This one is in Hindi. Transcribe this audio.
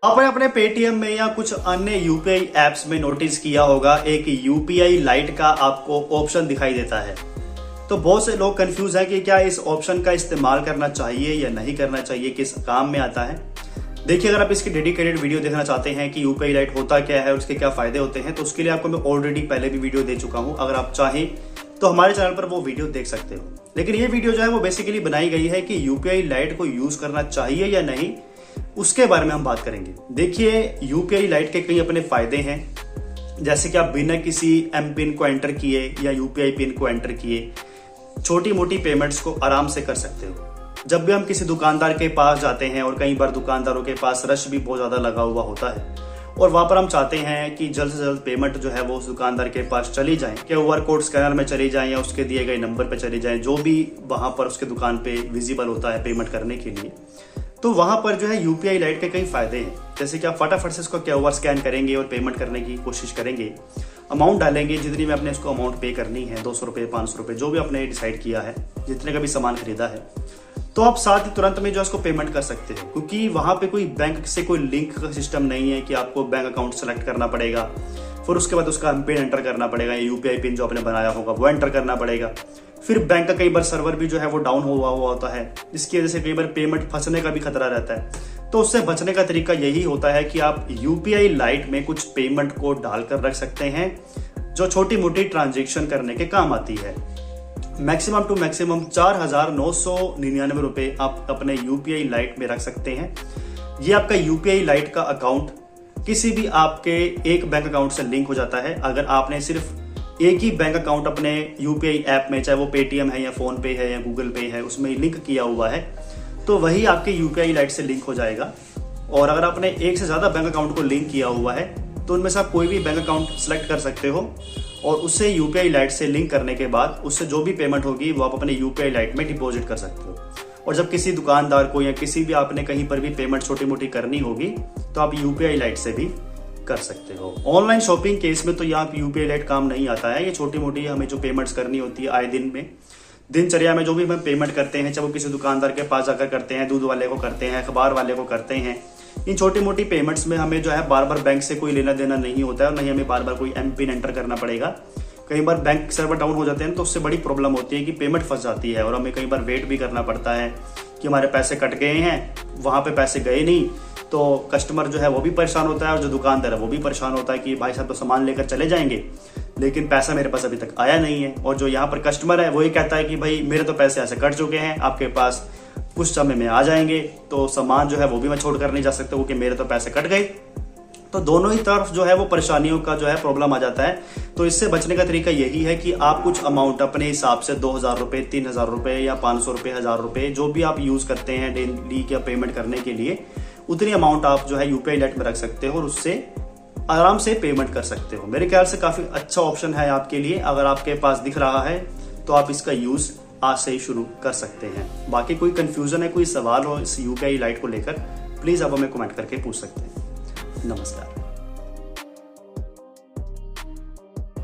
आपने अपने पेटीएम में या कुछ अन्य यूपीआई एप्स में नोटिस किया होगा एक यूपीआई लाइट का आपको ऑप्शन दिखाई देता है। तो बहुत से लोग कंफ्यूज है कि क्या इस ऑप्शन का इस्तेमाल करना चाहिए या नहीं करना चाहिए, किस काम में आता है। देखिए, अगर आप इसकी डेडिकेटेड वीडियो देखना चाहते हैं कि यूपीआई लाइट होता क्या है, उसके क्या फायदे होते हैं, तो उसके लिए आपको मैं ऑलरेडी पहले भी वीडियो दे चुका हूं। अगर आप चाहें तो हमारे चैनल पर वो वीडियो देख सकते हो। लेकिन ये वीडियो जो है वो बेसिकली बनाई गई है कि यूपीआई लाइट को यूज करना चाहिए या नहीं, उसके बारे में हम बात करेंगे। देखिए, यूपीआई लाइट के कई अपने फायदे हैं, जैसे कि आप बिना किसी एम पिन को एंटर किए या यूपीआई पिन को एंटर किए छोटी मोटी पेमेंट्स को आराम से कर सकते हो। जब भी हम किसी दुकानदार के पास जाते हैं, और कई बार दुकानदारों के पास रश भी बहुत ज्यादा लगा हुआ होता है, और वहां पर हम चाहते हैं कि जल्द से जल्द पेमेंट जो है वो उस दुकानदार के पास चली जाए, QR कोड स्कैनर में चली जाए या उसके दिए गए नंबर पर चली जाए, जो भी वहां पर उसके दुकान पे विजिबल होता है पेमेंट करने के लिए। तो वहां पर जो है यूपीआई लाइट के कई फायदे हैं, जैसे कि आप फटाफट से इसको QR स्कैन करेंगे और पेमेंट करने की कोशिश करेंगे, अमाउंट डालेंगे जितनी में आपने इसको अमाउंट पे करनी है, 200 रुपये 500 रुपये, जो भी आपने डिसाइड किया है, जितने का भी सामान खरीदा है, तो आप साथ ही तुरंत में जो इसको पेमेंट कर सकते हैं, क्योंकि वहां पे कोई बैंक से कोई लिंक का सिस्टम नहीं है कि आपको बैंक अकाउंट सेलेक्ट करना पड़ेगा, फिर उसके बाद उसका पिन एंटर करना पड़ेगा, यूपीआई पिन जो आपने बनाया होगा वो एंटर करना पड़ेगा। फिर बैंक का कई बार सर्वर भी जो है वो डाउन हुआ होता है, जिसकी वजह से कई बार पेमेंट फंसने का भी खतरा रहता है। तो उससे बचने का तरीका यही होता है कि आप यूपीआई लाइट में कुछ पेमेंट को डालकर रख सकते हैं, जो छोटी मोटी ट्रांजेक्शन करने के काम आती है। मैक्सिमम टू मैक्सिमम 4,999 रुपए आप अपने यूपीआई लाइट में रख सकते हैं। ये आपका यूपीआई लाइट का अकाउंट किसी भी आपके एक बैंक अकाउंट से लिंक हो जाता है। अगर आपने सिर्फ एक ही बैंक अकाउंट अपने यूपीआई ऐप में, चाहे वो पेटीएम है या फोन पे है या गूगल पे है, उसमें लिंक किया हुआ है, तो वही आपके यूपीआई लाइट से लिंक हो जाएगा। और अगर आपने एक से ज्यादा बैंक अकाउंट को लिंक किया हुआ है, तो उनमें से आप कोई भी बैंक अकाउंट सेलेक्ट कर सकते हो, और उससे यूपीआई लाइट से लिंक करने के बाद उससे जो भी पेमेंट होगी वो आप अपने यूपीआई लाइट में डिपॉजिट कर सकते हो। और जब किसी दुकानदार को या किसी भी आपने कहीं पर भी पेमेंट छोटी मोटी करनी होगी, तो आप यूपीआई लाइट से भी कर सकते हो। ऑनलाइन शॉपिंग केस में तो यहाँ पे यूपीआई लाइट काम नहीं आता है। ये छोटी मोटी हमें जो पेमेंट्स करनी होती है आए दिन में, दिनचर्या में जो भी हम पेमेंट करते हैं, चाहे वो किसी दुकानदार के पास जाकर करते हैं, दूध वाले को करते हैं, अखबार वाले को करते हैं, इन छोटी मोटी पेमेंट्स में हमें जो है बार बार बैंक से कोई लेना देना नहीं होता है, और नहीं हमें बार बार कोई एम पिन एंटर करना पड़ेगा। कई बार बैंक सर्वर डाउन हो जाते हैं, तो उससे बड़ी प्रॉब्लम होती है कि पेमेंट फंस जाती है, और हमें कई बार वेट भी करना पड़ता है कि हमारे पैसे कट गए हैं, वहां पे पैसे गए नहीं। तो कस्टमर जो है वो भी परेशान होता है, और जो दुकानदार है वो भी परेशान होता है कि भाई साहब तो सामान लेकर चले जाएंगे, लेकिन पैसा मेरे पास अभी तक आया नहीं है। और जो यहाँ पर कस्टमर है वही कहता है कि भाई मेरे तो पैसे ऐसे कट चुके हैं, आपके पास कुछ समय में आ जाएंगे, तो सामान जो है वो भी मैं छोड़ कर नहीं जा सकता क्योंकि मेरे तो पैसे कट गए। तो दोनों ही तरफ जो है वो परेशानियों का जो है प्रॉब्लम आ जाता है। तो इससे बचने का तरीका यही है कि आप कुछ अमाउंट अपने हिसाब से 2,000 रुपये, 3,000 रुपये या 500 रुपये, 1,000 रुपये, जो भी आप यूज करते हैं डेली का पेमेंट करने के लिए, उतनी अमाउंट आप जो है यूपीआई लाइट में रख सकते हो और उससे आराम से पेमेंट कर सकते हो। मेरे ख्याल से काफी अच्छा ऑप्शन है आपके लिए। अगर आपके पास दिख रहा है तो आप इसका यूज आज से ही शुरू कर सकते हैं। बाकी कोई कंफ्यूजन है, कोई सवाल हो इस यूपीआई लाइट को लेकर, प्लीज आप हमें कमेंट करके पूछ सकते हैं। नमस्कार।